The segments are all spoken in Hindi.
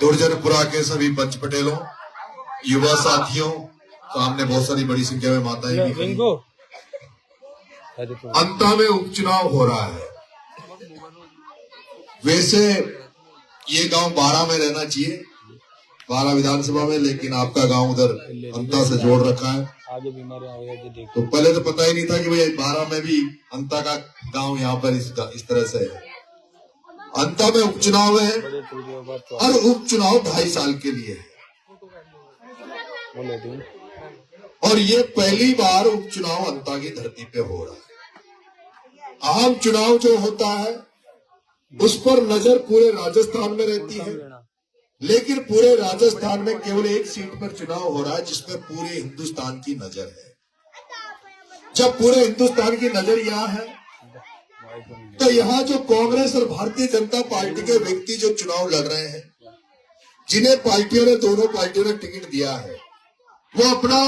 दुर्जनपुरा के सभी पंच पटेलों, युवा साथियों, सामने बहुत सारी बड़ी संख्या में माताएं भी खड़ी। अंता में उपचुनाव हो रहा है। वैसे ये गांव 12 में रहना चाहिए, 12 विधानसभा में, लेकिन आपका गांव उधर अंता से जोड़ रखा है। तो पहले तो पता ही नहीं था कि भाई 12 में भी अंता का गांव यहाँ पर इस तरह से है। अंता में उपचुनाव है और उपचुनाव 2.5 साल के लिए है। और ये पहली बार उपचुनाव अंता की धरती पे हो रहा है। आम चुनाव जो होता है उस पर नजर पूरे राजस्थान में रहती है, लेकिन पूरे राजस्थान में केवल एक सीट पर चुनाव हो रहा है जिसमें पूरे हिंदुस्तान की नजर है। जब पूरे हिंदुस्तान की नजर यहाँ है तो यहाँ जो कांग्रेस और भारतीय जनता पार्टी के व्यक्ति जो चुनाव लड़ रहे हैं, जिन्हें पार्टियों ने, दोनों पार्टियों ने टिकट दिया है, वो अपना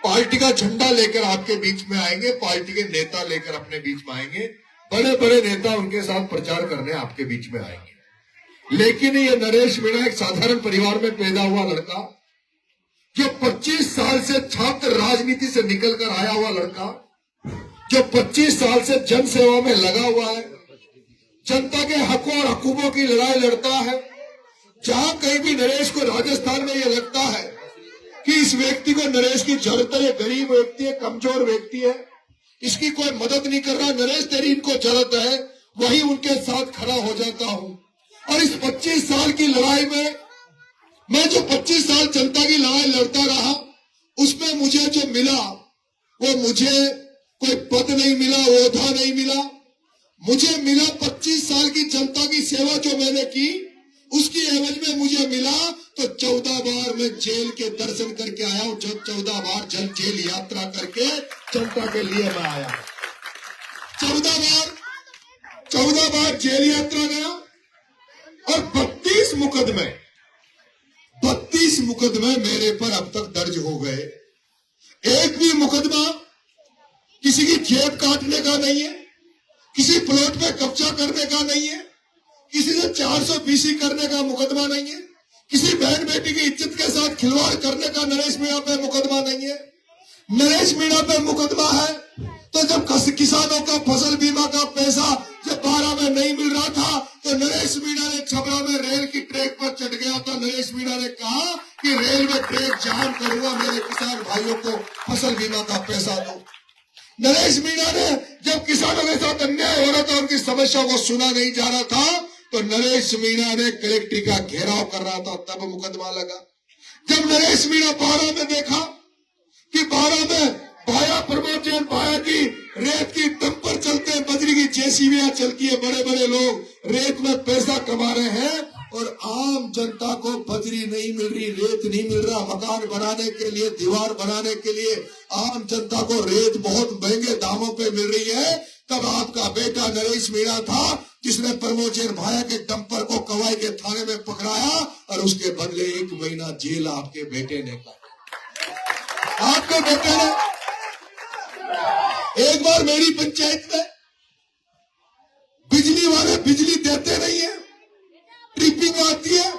पार्टी का झंडा लेकर आपके बीच में आएंगे, पार्टी के नेता लेकर अपने बीच में आएंगे, बड़े बड़े नेता उनके साथ प्रचार करने आपके बीच में आएंगे। लेकिन ये नरेश मीणा एक साधारण परिवार में पैदा हुआ लड़का, जो 25 साल से छात्र राजनीति से निकलकर आया हुआ लड़का, जो 25 साल से जन सेवा में लगा हुआ है, जनता के हकों और हकूकों की लड़ाई लड़ता है। जहां कहीं भी नरेश को राजस्थान में यह लगता है कि इस व्यक्ति को नरेश की जरूरत है, ये गरीब व्यक्ति है, कमजोर व्यक्ति है, इसकी कोई मदद नहीं कर रहा, नरेश तेरी इनको जरूरत है, वही उनके साथ खड़ा हो जाता हूं। और इस 25 साल की लड़ाई में मैं जो 25 साल जनता की लड़ाई लड़ता रहा, उसमें मुझे जो मिला वो मुझे कोई पद नहीं मिला, ओहदा नहीं मिला, मुझे मिला 25 साल की जनता की सेवा जो मैंने की, उसकी एवज में मुझे मिला तो 14 बार मैं जेल के दर्शन करके आया हूं। जब 14 बार जेल यात्रा करके जनता के लिए मैं आया, 14 बार जेल यात्रा गया और 32 मुकदमे मेरे पर अब तक दर्ज हो गए। एक भी मुकदमा किसी की जेब काटने का नहीं है, किसी प्लॉट पे कब्जा करने का नहीं है, किसी से 420 करने का मुकदमा नहीं है, किसी बहन बेटी की इज्जत के साथ खिलवाड़ करने का नरेश मीणा पे मुकदमा नहीं है। नरेश मीणा पे मुकदमा है तो जब किसानों का फसल बीमा का पैसा जब 12 में नहीं मिल रहा था तो नरेश मीणा ने छपरा में रेल की ट्रैक पर चढ़ गया था। नरेश मीणा ने कहा कि रेल में ट्रैक जाम करूंगा, मेरे किसान भाइयों को फसल बीमा का पैसा दो। नरेश मीणा ने जब किसानों के साथ अन्याय हो रहा था, उनकी समस्या को सुना नहीं जा रहा था, तो नरेश मीणा ने कलेक्ट्री का घेराव कर रहा था, तब मुकदमा लगा। जब नरेश मीणा 12 में देखा कि 12 में भाया प्रमोद जैन भाया की रेत की डंपर चलते हैं, बजरी की जेसीबियां चलती है, बड़े बड़े लोग रेत में पैसा कमा रहे हैं और आम जनता को बजरी नहीं मिल रही, रेत नहीं मिल रहा, मकान बनाने के लिए, दीवार बनाने के लिए आम जनता को रेत बहुत महंगे दामों पे मिल रही है। तब आपका बेटा नरेश मीणा था जिसने प्रमोद जैन भाया के डंपर को कवाई के थाने में पकड़ाया और उसके बदले 1 महीना जेल आपके बेटे ने काटा। आपके बेटे ने एक बार मेरी पंचायत में बिजली वाले बिजली देते नहीं है, ट्रिपिंग आती है,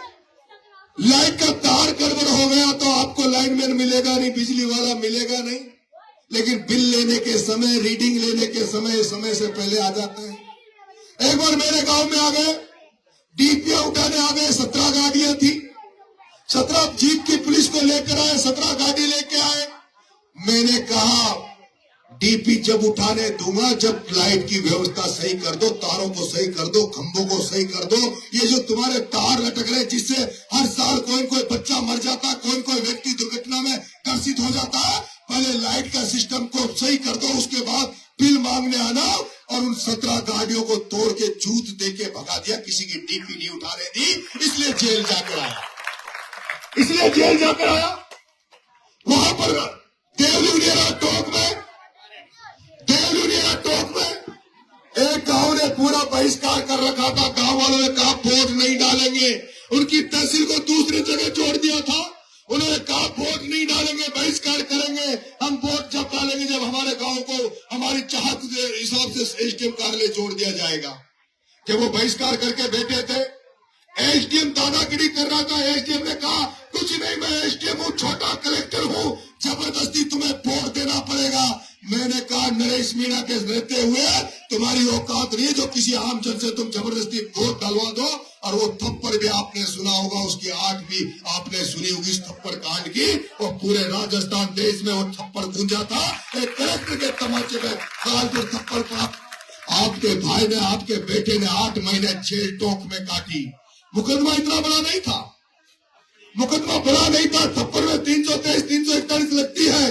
लाइट का तार गड़बड़ हो गया तो आपको लाइनमैन मिलेगा नहीं, बिजली वाला मिलेगा नहीं, लेकिन बिल लेने के समय, रीडिंग लेने के समय से पहले आ जाते हैं। एक बार मेरे गांव में आ गए, डीपीआई उठाने आ गए, 17 गाड़ियां थी, 17 जीप की पुलिस को लेकर आए, 17 गाड़ी लेके आए। मैंने कहा डीपी जब उठाने दूंगा जब लाइट की व्यवस्था सही कर दो, तारों को सही कर दो, खंभों को सही कर दो। ये जो तुम्हारे तार लटक रहे जिससे हर साल कोई बच्चा मर जाता है, कोई व्यक्ति दुर्घटना में ग्रसित हो जाता है, पहले लाइट का सिस्टम को सही कर दो, उसके बाद बिल मांगने आना। और उन 17 गाड़ियों को तोड़ के जूत दे के भगा दिया, किसी की डीपी नहीं उठाने दी, इसलिए जेल जाकर आया। वहां पर देवलुनिया टोक में एक गांव ने पूरा बहिष्कार कर रखा था। गांव वालों ने कहा वोट नहीं डालेंगे, उनकी तहसील को दूसरी जगह छोड़ दिया था। उन्होंने कहा वोट नहीं डालेंगे, बहिष्कार करेंगे, हम वोट जब डालेंगे जब हमारे गांव को हमारी चाहत के हिसाब से एसडीएम कार्यालय जोड़ दिया जाएगा। जब वो बहिष्कार करके बैठे थे, एसडीएम दादागिरी कर रहा था। एसडीएम ने कहा कुछ नहीं, मैं एसडीएम हूँ, छोटा कलेक्टर हूँ, जबरदस्ती तुम्हें वोट देना पड़ेगा। मैंने कहा नरेश मीणा के रहते हुए तुम्हारी औकात नहीं है जो किसी आम जन से तुम जबरदस्ती वोट डलवा दो। और वो थप्पड़ भी आपने सुना होगा, उसकी आठ भी आपने सुनी होगी इस थप्पड़ कांड की। और पूरे राजस्थान देश में वो थप्पड़ गूंजा था, एक कलेक्टर के तमाचे में कालपुर थप्पड़ पड़ा। आपके भाई ने, आपके बेटे ने 8 महीने जेल टोक में काटी। मुकदमा इतना बड़ा नहीं था, मुकदमा बड़ा नहीं था। थप्पड़ में 323, 341 लगती है,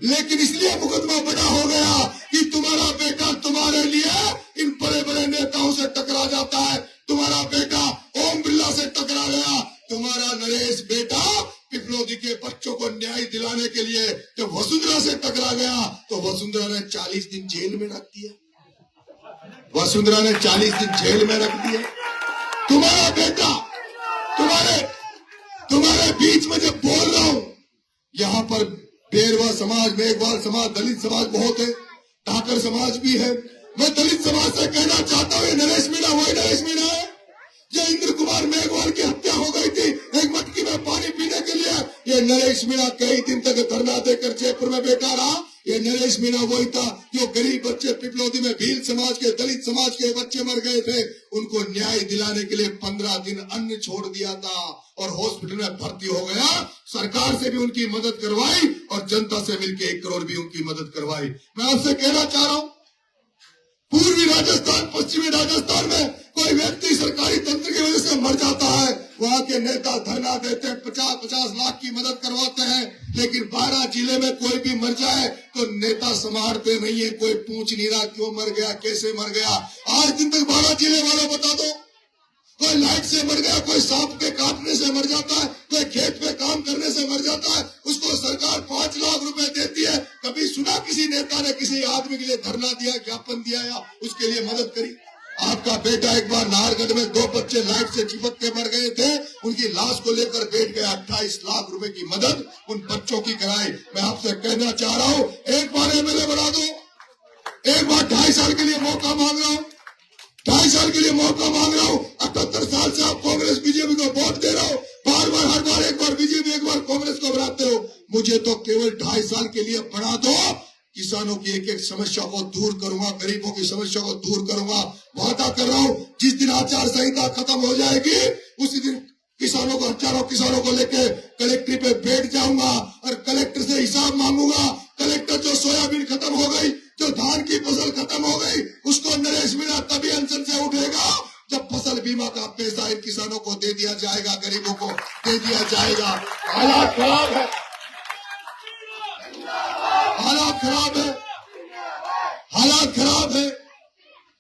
लेकिन इसलिए मुकदमा बड़ा हो गया कि तुम्हारा बेटा तुम्हारे लिए इन बड़े बड़े नेताओं से टकरा जाता है। तुम्हारा बेटा ओम बिरला से टकरा गया, तुम्हारा नरेश बेटा पिपलोदी के बच्चों को न्याय दिलाने के लिए जब वसुंधरा से टकरा गया तो वसुंधरा ने 40 दिन जेल में रख दिया। वसुंधरा ने 40 दिन जेल में रख दिया। तुम्हारा बेटा तुम्हारे बीच में जब बोल रहा हूं, यहाँ पर बेरवा समाज, मेघवाल समाज, दलित समाज बहुत है, ठाकर समाज भी है। मैं दलित समाज से कहना चाहता हूँ, ये नरेश मीणा वही नरेश मीणा है जो इंद्र कुमार मेघवाल की हत्या हो गई थी एक मटकी में पानी पीने के लिए। ये नरेश मीणा कई दिन तक धरना देकर जयपुर में बैठा रहा। ये नरेश मीणा वही था जो गरीब बच्चे पिपलोदी में भील समाज के, दलित समाज के बच्चे मर गए थे, उनको न्याय दिलाने के लिए 15 दिन अन्न छोड़ दिया था और हॉस्पिटल में भर्ती हो गया। सरकार से भी उनकी मदद करवाई और जनता से मिलकर 1 करोड़ भी उनकी मदद करवाई। मैं आपसे कहना चाह रहा हूँ, पूर्वी राजस्थान, पश्चिमी राजस्थान में कोई व्यक्ति सरकारी तंत्र की वजह से मर जाता है, वहाँ के नेता धरना देते हैं, 50-50 लाख की मदद करवाते हैं, लेकिन 12 जिले में कोई भी मर जाए तो नेता संभालते नहीं है। कोई पूछ नहीं रहा क्यों मर गया, कैसे मर गया। आज दिन तक 12 जिले वालों बता दो, कोई लाइट से मर गया, कोई सांप के काटने से मर जाता है, कोई खेत में काम करने से मर जाता है, उसको सरकार 5 लाख रुपए देती है। कभी सुना किसी नेता ने किसी आदमी के लिए धरना दिया, ज्ञापन दिया या उसके लिए मदद करी? आपका बेटा एक बार नाहरगढ़ में 2 बच्चे लाइट से चिपक के मर गए थे, उनकी लाश को लेकर बैठ गया, 28 लाख रुपए की मदद उन बच्चों की कराई। मैं आपसे कहना चाह रहा हूँ, एक बार एमएलए बना दो, एक बार 2.5 साल के लिए मौका मांग रहा हूँ, 2.5 साल के लिए मौका मांग रहा हूँ। 78 साल से आप कांग्रेस बीजेपी को वोट दे रहे हो, बार बार हर बार एक बार बीजेपी एक बार कांग्रेस को बनाते हो। मुझे तो केवल 2.5 साल के लिए बना दो, किसानों की एक एक समस्या को दूर करूंगा, गरीबों की समस्या को दूर करूंगा। वादा कर रहा हूँ, जिस दिन आचार संहिता खत्म हो जाएगी उसी दिन किसानों को, हजारों किसानों को लेके कलेक्ट्री पे बैठ जाऊंगा और कलेक्टर से हिसाब मांगूंगा। कलेक्टर, जो सोयाबीन खत्म हो गई, जो धान की फसल खत्म हो गई, उसको नरेश मीणा तभी अनशन से उठेगा जब फसल बीमा का पैसा इन किसानों को दे दिया जाएगा, गरीबों को दे दिया जाएगा। हालात खराब है, हालात खराब है, हालात खराब है,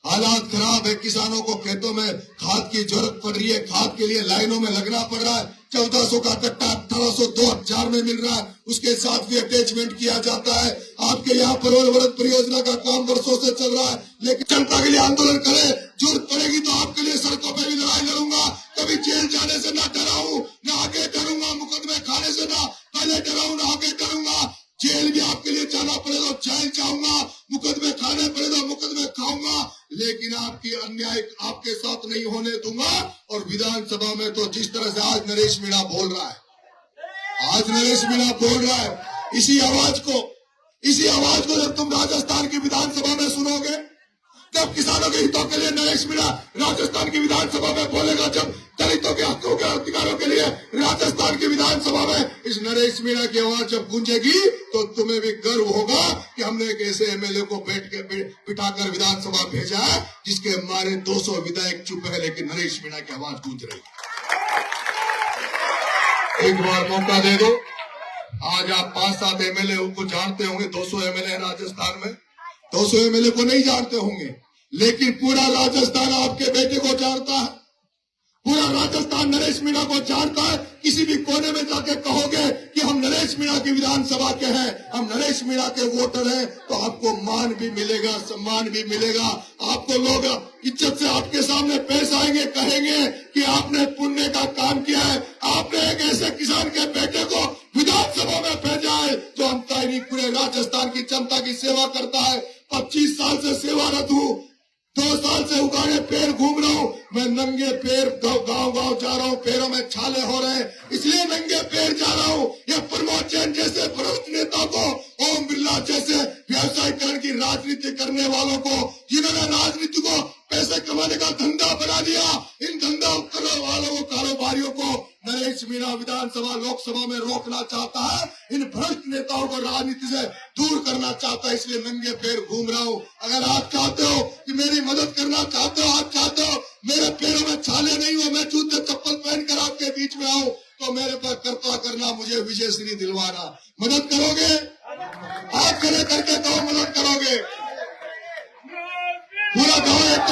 हालात खराब है। किसानों को खेतों में खाद की जरूरत पड़ रही है, खाद के लिए लाइनों में लगना पड़ रहा है। 1400 का कट्टा 1800, 2000 में मिल रहा है, उसके साथ भी अटैचमेंट किया जाता है। आपके यहाँ परवल परियोजना का काम वर्षों से चल रहा है, लेकिन जनता के लिए आंदोलन करे, जरूरत पड़ेगी तो आपके लिए सड़कों पे भी लड़ाई लड़ूंगा। कभी जेल जाने से ना डरा हूँ, न आगे डरूंगा, मुकदमे खाने से ना पहले डरा हूँ, न आगे डरूंगा। जेल भी आपके लिए जाना पड़े तो जेल जाऊंगा, मुकदमे खाने पड़े तो मुकदमे खाऊंगा, लेकिन आपकी अन्याय आपके साथ नहीं होने दूंगा। और विधानसभा में तो जिस तरह से आज नरेश मीणा बोल रहा है, आज नरेश मीणा बोल रहा है, इसी आवाज को जब तुम राजस्थान की विधानसभा में सुनोगे, जब किसानों के हितों के लिए नरेश मीणा राजस्थान की विधानसभा में बोलेगा, जब दलितों के हकों के अधिकारों के लिए राजस्थान की विधानसभा में इस नरेश मीणा की आवाज जब गूंजेगी तो तुम्हें भी गर्व होगा कि हमने एक ऐसे एमएलए को बिठाकर विधानसभा भेजा है जिसके मारे 200 विधायक चुप है, लेकिन नरेश मीणा की आवाज गूंज रही है। एक बार मौका दे दो। आज आप 5-7 एमएलए को जानते होंगे, 200 एमएलए राजस्थान में, 200 एमएलए को नहीं जानते होंगे, लेकिन पूरा राजस्थान आपके बेटे को जानता है, पूरा राजस्थान नरेश मीणा को जानता है। किसी भी कोने में जाके कहोगे कि हम नरेश मीणा की विधानसभा के हैं, हम नरेश मीणा के वोटर हैं, तो आपको मान भी मिलेगा, सम्मान भी मिलेगा। आपको लोग इज्जत से आपके सामने पेश आएंगे, कहेंगे कि आपने पुण्य का काम किया है, आपने एक ऐसे किसान के बेटे को विधानसभा में भेजा है जो अंतरनी पूरे राजस्थान की जनता की सेवा करता है। 25 साल से सेवारत हूँ, 2 साल से उगाने पेड़ घूम रहा हूँ। मैं नंगे पैर गांव गांव जा रहा हूँ, पैरों में छाले हो रहे हैं, इसलिए नंगे पैर जा रहा हूँ। ये प्रमोद जैन जैसे भ्रष्ट नेता को, ओम बिरला जैसे व्यवसायीकरण की राजनीति करने वालों को, जिन्होंने राजनीति को पैसे कमाने का धंधा बना दिया, इन धंधा करने वालों को, कारोबारियों को नरेश मीणा विधानसभा लोकसभा में रोकना चाहता है। इन भ्रष्ट नेताओं को राजनीति से दूर करना चाहता है, इसलिए नंगे पैर घूम रहा हूँ। अगर आप चाहते हो कि मेरी मदद करना चाहते हो, आप चाहते हो मेरे पैरों में छाले नहीं हो, मैं जूते चप्पल पहनकर आपके बीच में आऊं, तो मेरे पर कृपा करना, मुझे विजय श्री दिलवाना। मदद करोगे? आप खड़े करके कहो मदद करोगे। पूरा गांव एक